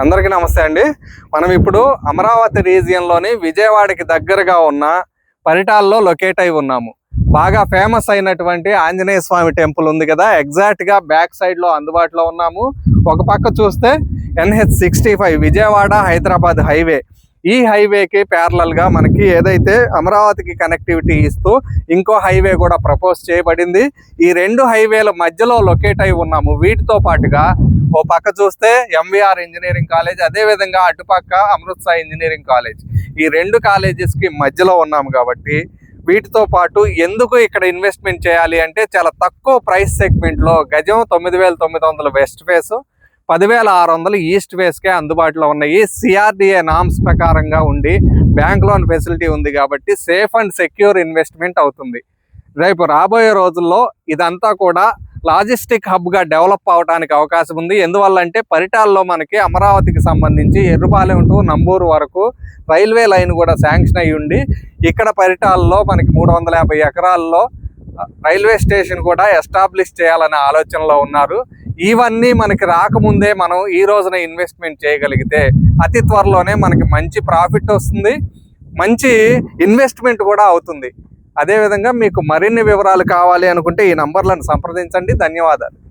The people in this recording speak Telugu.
అందరికీ నమస్తే అండి. మనం ఇప్పుడు అమరావతి రీజియన్లోని విజయవాడకి దగ్గరగా ఉన్న పరిటాల్లో లొకేట్ అయి ఉన్నాము. బాగా ఫేమస్ అయినటువంటి ఆంజనేయ స్వామి టెంపుల్ ఉంది కదా, ఎగ్జాక్ట్గా బ్యాక్ సైడ్లో అందుబాటులో ఉన్నాము. ఒక పక్క చూస్తే NH65 విజయవాడ హైదరాబాద్ హైవే. ఈ హైవేకి ప్యారలల్గా మనకి ఏదైతే అమరావతికి కనెక్టివిటీ ఇస్తూ ఇంకో హైవే కూడా ప్రపోజ్ చేయబడింది. ఈ రెండు హైవేల మధ్యలో లొకేట్ అయి ఉన్నాము. వీటితో పాటుగా ఓ పక్క చూస్తే MVR ఇంజనీరింగ్ కాలేజ్, అదేవిధంగా అటుపక్క అమృత్ సాయి ఇంజనీరింగ్ కాలేజ్. ఈ రెండు కాలేజెస్కి మధ్యలో ఉన్నాము కాబట్టి వీటితో పాటు ఎందుకు ఇక్కడ ఇన్వెస్ట్మెంట్ చేయాలి అంటే, చాలా తక్కువ ప్రైస్ సెగ్మెంట్లో గజం 9,900 వెస్ట్ ఫేస్, 10,600 ఈస్ట్ ఫేస్కే అందుబాటులో ఉన్నాయి. CRDA నామ్స్ ప్రకారంగా ఉండి బ్యాంక్ లోన్ ఫెసిలిటీ ఉంది కాబట్టి సేఫ్ అండ్ సెక్యూర్ ఇన్వెస్ట్మెంట్ అవుతుంది. రేపు రాబోయే రోజుల్లో ఇదంతా కూడా లాజిస్టిక్ హబ్గా డెవలప్ అవడానికి అవకాశం ఉంది. ఎందువల్ల అంటే పరిటాల్లో మనకి అమరావతికి సంబంధించి ఎర్రుపాలెం టు నంబూరు వరకు రైల్వే లైన్ కూడా శాంక్షన్ అయ్యి ఉండి, ఇక్కడ పరిటాల్లో మనకి 350 ఎకరాల్లో రైల్వే స్టేషన్ కూడా ఎస్టాబ్లిష్ చేయాలనే ఆలోచనలో ఉన్నారు. ఇవన్నీ మనకి రాకముందే మనం ఈ రోజున ఇన్వెస్ట్మెంట్ చేయగలిగితే అతి త్వరలోనే మనకి మంచి ప్రాఫిట్ వస్తుంది, మంచి ఇన్వెస్ట్మెంట్ కూడా అవుతుంది. అదేవిధంగా మీకు మరిన్ని వివరాలు కావాలి అనుకుంటే ఈ నంబర్లను సంప్రదించండి. ధన్యవాదాలు.